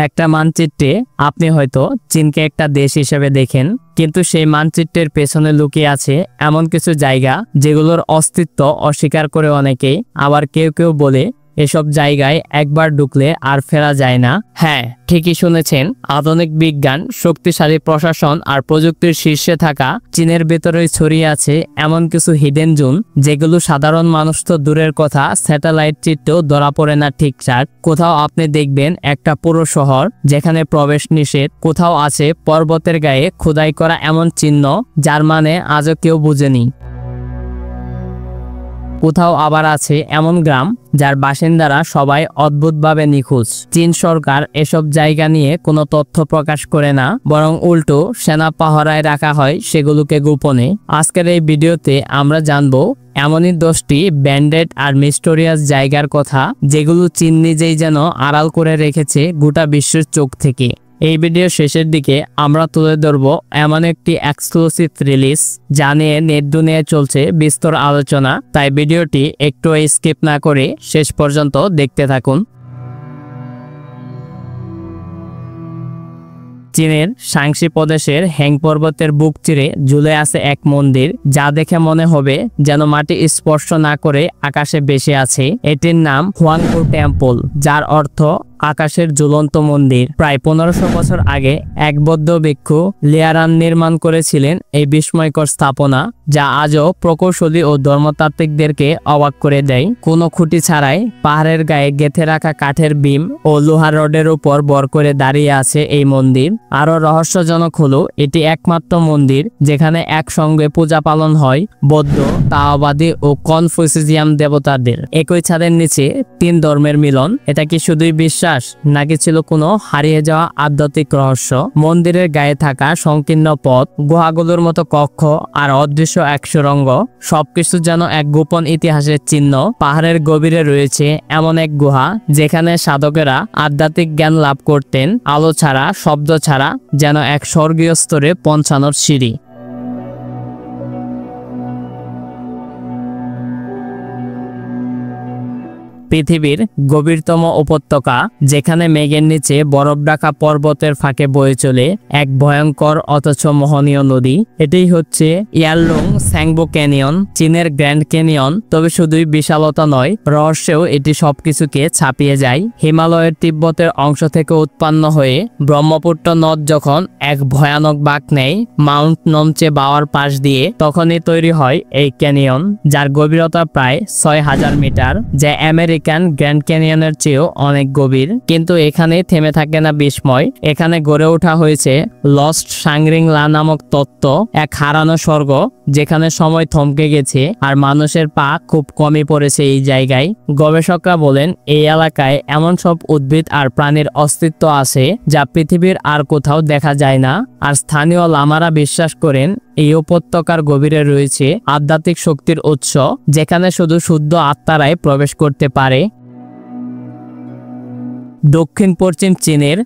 একটা মানচিত্রে আপনি হয়তো চীনকে একটা দেশ হিসেবে দেখেন, কিন্তু সেই মানচিত্রের পেছনে লুকিয়ে আছে এমন কিছু জায়গা যেগুলোর অস্তিত্ব অস্বীকার করে অনেকেই। আবার কেউ কেউ বলে এসব জায়গায় একবার ঢুকলে আর ফেরা যায় না। হ্যাঁ, ঠিকই শুনেছেন। আধুনিক বিজ্ঞান, শক্তিশালী প্রশাসন আর প্রযুক্তির শীর্ষে থাকা চীনের ভেতরেই ছড়িয়ে আছে এমন কিছু হিডেন জোন, যেগুলো সাধারণ মানুষ তো দূরের কথা, স্যাটেলাইট চিত্রেও ধরা পড়ে না ঠিকঠাক। কোথাও আপনি দেখবেন একটা পুরো শহর যেখানে প্রবেশ নিষেধ, কোথাও আছে পর্বতের গায়ে খোদাই করা এমন চিহ্ন যার মানে আজও কেউ বুঝেনি। কোথাও আবার আছে এমন গ্রাম যার বাসিন্দারা সবাই অদ্ভুতভাবে নিখোঁজ। চীন সরকার এসব জায়গা নিয়ে কোনো তথ্য প্রকাশ করে না, বরং উল্টো সেনা পাহারায় রাখা হয় সেগুলোকে গোপনে। আজকের এই ভিডিওতে আমরা জানবো এমনই 10টি ব্যান্ডেড আর মিস্টোরিয়াস জায়গার কথা, যেগুলো চীন নিজেই যেন আড়াল করে রেখেছে গোটা বিশ্বের চোখ থেকে। এই ভিডিও শেষের দিকে আমরা তুলে ধরব এমন একটি এক্সক্লুসিভ রিলিজ যা নিয়ে নেট দুনিয়ায় চলছে বিস্তর আলোচনা, তাই ভিডিওটি একটু স্কিপ না করে শেষ পর্যন্ত দেখতে থাকুন। চীনের শাংশি প্রদেশের হ্যাং পর্বতের বুক চিরে ঝুলে আছে এক মন্দির, যা দেখে মনে হবে যেন মাটি স্পর্শ না করে আকাশে ভেসে আছে। এটির নাম হুয়াংপু টেম্পল, যার অর্থ আকাশের ঝুলন্ত মন্দির। প্রায় 1500 বছর আগে এক বৌদ্ধ ভিক্ষু লিয়ারান নির্মাণ করেছিলেন এই বিস্ময়কর স্থাপনা, যা আজও প্রকৌশলী ও ধর্মতাত্ত্বিকদেরকে অবাক করে দেয়। কোনো খুঁটি ছাড়াই পাহাড়ের গায়ে গেঁথে রাখা কাঠের বিম ও লোহার রডের উপর ভর করে দাঁড়িয়ে আছে এই মন্দির। আরো রহস্যজনক হলো এটি একমাত্র মন্দির যেখানে একসঙ্গে পূজা পালন হয় বৌদ্ধ, তাওবাদী ও কনফুসিয়ান দেবতাদের একই ছাদের নিচে 3 ধর্মের মিলন। এটা কি শুধুই বিশ্বাস নাকি ছিল কোনো হারিয়ে যাওয়া আধ্যাত্মিক রহস্য? মন্দিরের গায়ে থাকা সংকীর্ণ পথ, গুহাগুলোর মতো কক্ষ আর অদৃশ্য এক সুড়ঙ্গ, সবকিছু যেন এক গোপন ইতিহাসের চিহ্ন। পাহাড়ের গভীরে রয়েছে এমন এক গুহা যেখানে সাধকেরা আধ্যাত্মিক জ্ঞান লাভ করতেন, আলো ছাড়া, শব্দ ছাড়া, যেন এক স্বর্গীয় স্তরে পৌঁছানোর সিঁড়ি। পৃথিবীর গভীরতম উপত্যকা, যেখানে মেঘের নিচে বরফ ঢাকা পর্বতের ফাঁকে বয়ে চলে এক ভয়ঙ্কর অথচ মোহনীয় নদী। এটাই হচ্ছে ইয়ারলুং স্যাংবো ক্যানিয়ন, চীনের গ্র্যান্ড ক্যানিয়ন। তবে শুধুই বিশালতা নয়, রহস্যেও এটি সবকিছুকে ছাপিয়ে যায়। হিমালয়ের তিব্বতের অংশ থেকে উৎপন্ন হয়ে ব্রহ্মপুত্র নদ যখন এক ভয়ানক বাঁক নেয় মাউন্ট নমচে বাওয়ার পাশ দিয়ে, তখনই তৈরি হয় এই ক্যানিয়ন, যার গভীরতা প্রায় 6000 মিটার, যা আমেরিকান গ্র্যান্ড ক্যানিয়নের চেয়েও অনেক গভীর। কিন্তু এখানে থেমে থাকে না বিস্ময়। এখানে গড়ে ওঠা হয়েছে লস্ট শাংরিং-লা নামক তত্ত্ব, এক হারানো স্বর্গ যেখানে সময় থমকে গেছে আর মানুষের পা খুব কমই পড়েছে এই জায়গায়। গবেষকরা বলেন এই এলাকায় এমন সব উদ্ভিদ আর প্রাণীর অস্তিত্ব আছে যা পৃথিবীর আর কোথাও দেখা যায় না। আর স্থানীয় লামারা বিশ্বাস করেন এই উপত্যকার গভীরে রয়েছে আধ্যাত্মিক শক্তির উৎস, যেখানে শুধু শুদ্ধ আত্মারাই প্রবেশ করতে পারে। দক্ষিণ পশ্চিম চীনের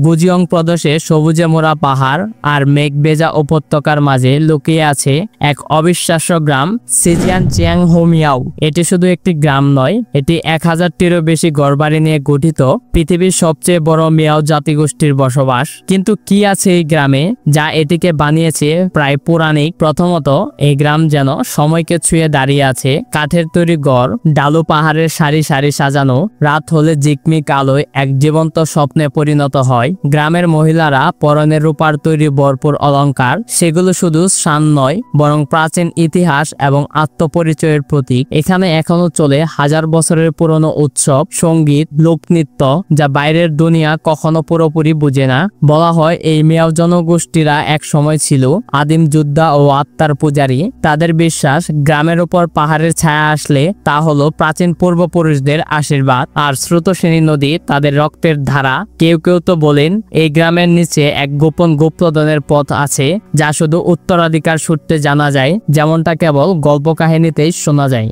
গুজিয়ং প্রদেশে সবুজে মোড়া পাহাড় আর মেঘভেজা উপত্যকার মাঝে লুকিয়ে আছে এক অবিশ্বাস্য গ্রাম, সিজিয়ান চিয়াংহোমিয়াও। এটি শুধু একটি গ্রাম নয়, এটি 1000টিরও বেশি ঘরবাড়ি নিয়ে গঠিত পৃথিবীর সবচেয়ে বড় মিয়াও জাতিগোষ্ঠীর বসবাস। কিন্তু কি আছে এই গ্রামে যা এটিকে বানিয়েছে প্রায় পৌরাণিক? প্রথমত, এই গ্রাম যেন সময়কে ছুঁয়ে দাঁড়িয়ে আছে। কাঠের তৈরি ঘর, ডালু পাহাড়ের সারি সারি সাজানো, রাত হলে ঝিকমিক আলোয় এক জীবন্ত স্বপ্নে পরিণত হয়। গ্রামের মহিলারা পরনের রূপার তৈরি ভরপুর অলংকার, সেগুলো শুধু শান নয় বরং প্রাচীন ইতিহাস এবং আত্মপরিচয়ের প্রতীক। এখানে এখনো চলে 1000 বছরের পুরনো উৎসব, সঙ্গীত, লোকনৃত্য, যা বাইরের দুনিয়া কখনো পুরোপুরি বুঝে না। বলা হয় এই মিয়াও জনগোষ্ঠীরা এক সময় ছিল আদিম যোদ্ধা ও আত্মার পূজারী। তাদের বিশ্বাস গ্রামের উপর পাহাড়ের ছায়া আসলে তা হলো প্রাচীন পূর্বপুরুষদের আশীর্বাদ, আর স্রোতস্বিনী নদী তাদের রক্তের ধারা। কেউ কেউ তো বলেন এই গ্রামের নিচে এক গোপন গুপ্তধনের পথ আছে যা শুধু উত্তরাধিকার সূত্রে জানা যায়, যেমনটা কেবল গল্প কাহিনীতেই শোনা যায়।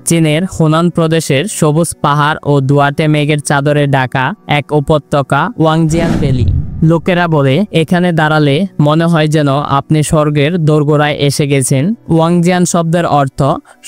চীনের হুনান প্রদেশের সবুজ পাহাড় ও দুয়াটে মেঘের চাদরে ঢাকা এক উপত্যকা ওয়াংজিয়ান ভ্যালি। লোকেরা বলে এখানে দাঁড়ালে মনে হয় যেন আপনি স্বর্গের দোরগোড়ায় এসে গেছেন। ওয়াংজিয়ান শব্দের অর্থ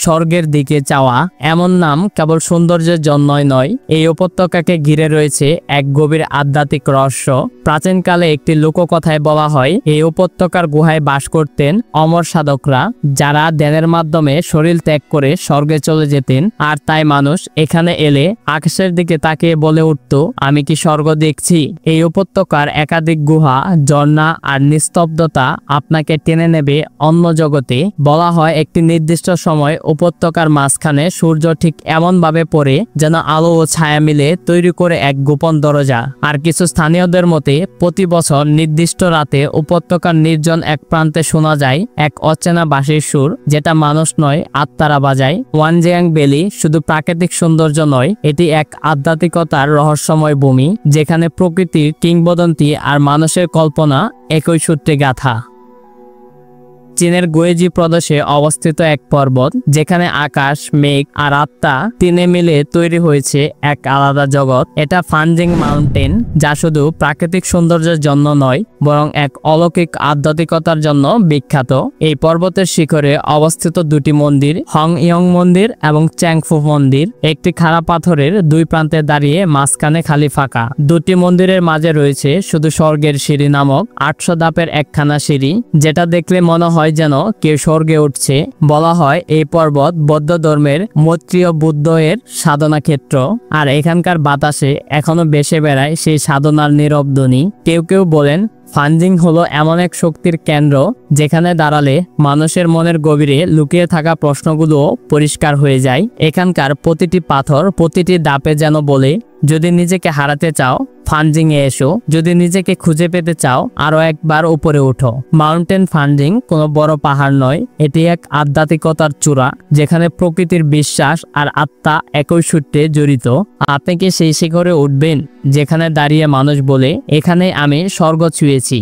স্বর্গের দিকে চাওয়া। এমন নাম কেবল সৌন্দর্যের জন্যই নয়, এই উপত্যকাকে ঘিরে রয়েছে এক গভীর আধ্যাত্মিক রহস্য। প্রাচীনকালে একটি লোককথায় বলা হয় এই উপত্যকার গুহায় বাস করতেন অমর সাধকরা, যারা ধ্যানের মাধ্যমে শরীর ত্যাগ করে স্বর্গে চলে যেতেন। আর তাই মানুষ এখানে এলে আকাশের দিকে তাকিয়ে বলে উঠত, আমি কি স্বর্গ দেখছি? এই উপত্যকার একাধিক গুহা, ঝর্ণা আর নিস্তব্ধতা আপনাকে টেনে নেবে অন্য জগতে। বলা হয় একটি নির্দিষ্ট সময় উপত্যকার মাঝখানে সূর্য ঠিক এমন ভাবে পড়ে যেন আলো ও ছায়া মিলে তৈরি করে এক গোপন দরজা। আর কিছু স্থানীয়দের মতে প্রতি বছর নির্দিষ্ট রাতে উপত্যকার নির্জন এক প্রান্তে শোনা যায় এক অচেনা বাঁশির সুর, যেটা মানুষ নয় আত্মারা বাজায়। ওয়ানজিয়াং ভ্যালি শুধু প্রাকৃতিক সৌন্দর্য নয়, এটি এক আধ্যাত্মিকতার রহস্যময় ভূমি, যেখানে প্রকৃতির কিংবদন্তি আর মানুষের কল্পনা একই সূত্রে গাঁথা। চীনের গুয়েজি প্রদেশে অবস্থিত এক পর্বত, যেখানে আকাশ, মেঘ আর আত্মা তিনে মিলে তৈরি হয়েছে এক আলাদা জগৎ। এটা ফানজিং মাউন্টেন, যা শুধু প্রাকৃতিক সৌন্দর্যের জন্য নয় বরং এক অলৌকিক আধ্যাত্মিকতার জন্য বিখ্যাত। এই পর্বতের শিখরে অবস্থিত দুটি মন্দির, হং ইয়ং মন্দির এবং চ্যাংফু মন্দির, একটি খাড়া পাথরের দুই প্রান্তে দাঁড়িয়ে, মাঝখানে খালি ফাঁকা। দুটি মন্দিরের মাঝে রয়েছে শুধু স্বর্গের সিঁড়ি নামক 800 ধাপের একখানা সিঁড়ি, যেটা দেখলে মনে হয় যেন কেউ স্বর্গে উঠছে। বলা হয় এই পর্বত বৌদ্ধ ধর্মের মৈত্রীয় বুদ্ধ এর সাধনা ক্ষেত্র, আর এখানকার বাতাসে এখনো ভেসে বেড়ায় সেই সাধনার নীরব ধ্বনি। কেউ কেউ বলেন ফানজিং হলো এমন এক শক্তির কেন্দ্র, যেখানে দাঁড়ালে মানুষের মনের গভীরে লুকিয়ে থাকা প্রশ্নগুলো পরিষ্কার হয়ে যায়। এখানকার প্রতিটি পাথর, প্রতিটি ধাপে যেন বলে, যদি নিজেকে হারাতে চাও ফানজিং এ এসো, যদি নিজেকে খুঁজে পেতে চাও আরো একবার উপরে উঠো। মাউন্টেন ফানজিং কোনো বড় পাহাড় নয়, এটি এক আধ্যাত্মিকতার চূড়া, যেখানে প্রকৃতির বিশ্বাস আর আত্মা একই সূত্রে জড়িত। আপনি কি সেই শিখরে উঠবেন যেখানে দাঁড়িয়ে মানুষ বলে, এখানে আমি স্বর্গ ছুঁয়েছি?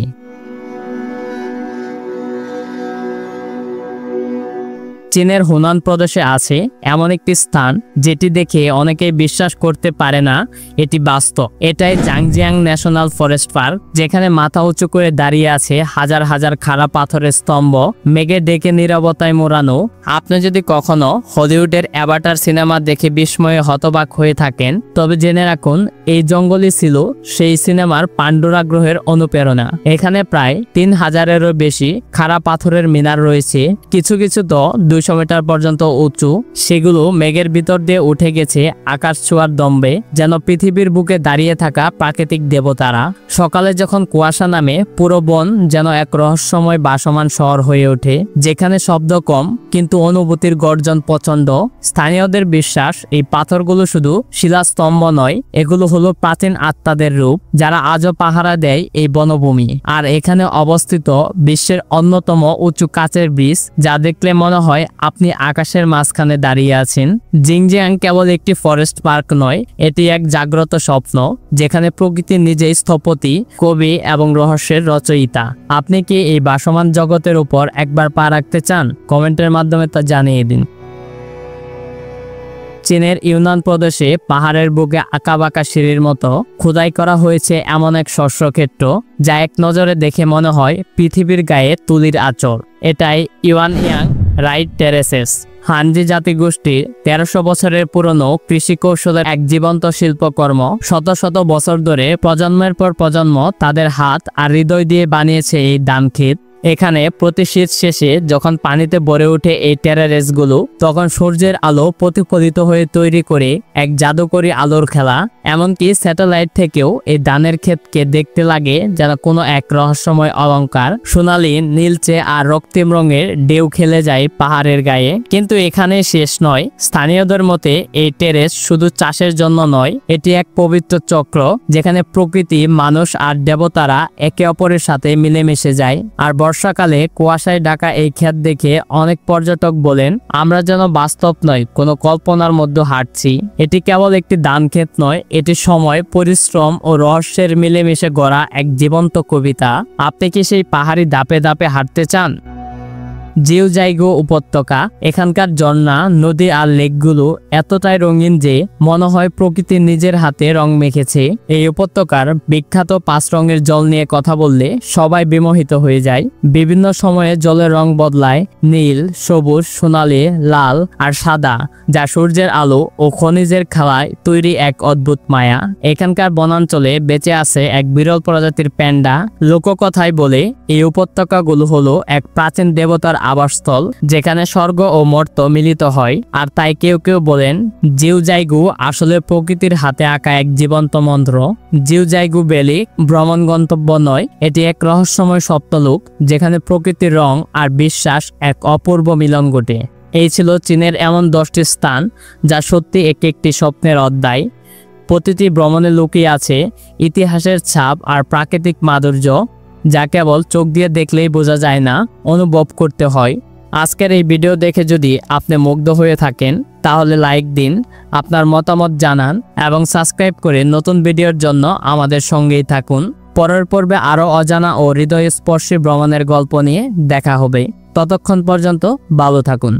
চীনের হুনান প্রদেশে আছে এমন একটি স্থান, যেটি দেখে অনেকেই বিশ্বাস করতে পারে না এটি বাস্তব। এটাই জাংজিয়াং ন্যাশনাল ফরেস্ট পার্ক, যেখানে মাথা উঁচু করে দাঁড়িয়ে আছে হাজার হাজার খাড়া পাথরের স্তম্ভ, মেঘে ডেকে নীরবতায় মোড়ানো। আপনি যদি কখনো হলিউডের অ্যাভাটার সিনেমা দেখে বিস্ময়ে হতবাক হয়ে থাকেন, তবে জেনে রাখুন এই জঙ্গলই ছিল সেই সিনেমার পান্ডোরা গ্রহের অনুপ্রেরণা। এখানে প্রায় 3000-এরও বেশি খাড়া পাথরের মিনার রয়েছে, কিছু কিছু তো 200 মিটার পর্যন্ত উঁচু। সেগুলো মেঘের ভিতর দিয়ে উঠে গেছে আকাশ ছোঁয়ার দম্বে, যেন পৃথিবীর বুকে দাঁড়িয়ে থাকা প্রাকৃতিক দেবতারা। সকালে যখন কুয়াশা নামে, পুরো বন যেন এক রহস্যময় ভাসমান শহর হয়ে ওঠে, যেখানে শব্দ কম কিন্তু অনুভূতির গর্জন প্রচন্ড। স্থানীয়দের বিশ্বাস এই পাথরগুলো শুধু শিলাস্তম্ভ নয়, এগুলো হলো প্রাচীন আত্মাদের রূপ, যারা আজও পাহারা দেয় এই বনভূমি। আর এখানে অবস্থিত বিশ্বের অন্যতম উঁচু কাচের ব্রিজ, যা দেখলে মনে হয় আপনি আকাশের মাঝখানে দাঁড়িয়ে আছেন। জিংজিয়াং কেবল একটি ফরেস্ট পার্ক নয়, এটি এক জাগ্রত স্বপ্ন, যেখানে প্রকৃতি নিজেই স্থপতি, কবি এবং রহস্যের রচয়িতা। আপনি কি এই ভাসমান জগতের উপর একবার পা রাখতে চান? কমেন্টের মাধ্যমে তা জানিয়ে দিন। চীনের ইউনান প্রদেশে পাহাড়ের বুকে আঁকাবাঁকা সিঁড়ির মতো খোদাই করা হয়েছে এমন এক শস্যক্ষেত্র, যা এক নজরে দেখে মনে হয় পৃথিবীর গায়ে তুলির আঁচড়। এটাই ইউয়ানয়াং রাইট টেরেসেস। হানজি জাতিগোষ্ঠীর 1300 বছরের পুরনো কৃষি কৌশলের এক জীবন্ত শিল্পকর্ম। শত শত বছর ধরে প্রজন্মের পর প্রজন্ম তাদের হাত আর হৃদয় দিয়ে বানিয়েছে এই ধানক্ষেত। এখানে প্রতি শীত শেষে যখন পানিতে ভরে ওঠে এই টেরারেসগুলো, তখন সূর্যের আলো প্রতিফলিত হয়ে তৈরি করে এক জাদুকরী আলোর খেলা। এমনকি স্যাটেলাইট থেকেও এই ধানের ক্ষেতকে দেখতে লাগে যেন কোনো এক রহস্যময় অলংকার। সোনালি, নীলচে আর রক্তিম রঙের ঢেউ খেলে যায় পাহাড়ের গায়ে। কিন্তু এখানে শেষ নয়। স্থানীয়দের মতে এই টেরেস শুধু চাষের জন্য নয়, এটি এক পবিত্র চক্র, যেখানে প্রকৃতি, মানুষ আর দেবতারা একে অপরের সাথে মিলেমিশে যায়। আর বর্ষাকালে কুয়াশায় ঢাকা এই ক্ষেত দেখে অনেক পর্যটক বলেন, আমরা যেন বাস্তব নয়, কোনো কল্পনার মধ্যে হাঁটছি। এটি কেবল একটি ধান ক্ষেত নয়, এটি সময়, পরিশ্রম ও রহস্যের মিলেমিশে গড়া এক জীবন্ত কবিতা। আপনি কি সেই পাহাড়ি ধাপে ধাপে হাঁটতে চান? জিউজাইগু উপত্যকা। এখানকার ঝর্ণা, নদী আর লেকগুলো এতটাই রঙিন যে মনে হয় প্রকৃতি নিজের হাতে রং মেখেছে। এই উপত্যকার বিখ্যাত 5 রঙের জল নিয়ে কথা বললে সবাই বিমোহিত হয়ে যায়। বিভিন্ন সময়ে জলের রং বদলায়, নীল, সবুজ, সোনালী, লাল আর সাদা, যা সূর্যের আলো ও খনিজের খেলায় তৈরি এক অদ্ভুত মায়া। এখানকার বনাঞ্চলে বেঁচে আছে এক বিরল প্রজাতির প্যান্ডা। লোককথায় বলে এই উপত্যকাগুলো হলো এক প্রাচীন দেবতার আবাসস্থল, যেখানে স্বর্গ ও মর্ত্য মিলিত হয়। আর তাই কেউ কেউ বলেন জিউজাইগু আসলে প্রকৃতির হাতে আঁকা এক জীবন্ত মন্ত্র। জিউজাইগু ভ্যালি ভ্রমণ গন্তব্য নয়, এটি এক রহস্যময় সপ্তলোক, যেখানে প্রকৃতির রং আর বিশ্বাস এক অপূর্ব মিলন ঘটে। এই ছিল চীনের এমন 10টি স্থান যা সত্যি একটি স্বপ্নের অধ্যায়। প্রতিটি ভ্রমণে লুকিয়ে আছে ইতিহাসের ছাপ আর প্রাকৃতিক মাধুর্য, যা কেবল চোখ দিয়ে দেখলেই বোঝা যায় না, অনুভব করতে হয়। আজকের এই ভিডিও দেখে যদি আপনি মুগ্ধ হয়ে থাকেন তাহলে লাইক দিন, আপনার মতামত জানান এবং সাবস্ক্রাইব করে নতুন ভিডিওর জন্য আমাদের সঙ্গেই থাকুন। পরের পর্বে আরও অজানা ও হৃদয়স্পর্শী ভ্রমণের গল্প নিয়ে দেখা হবে। ততক্ষণ পর্যন্ত ভালো থাকুন।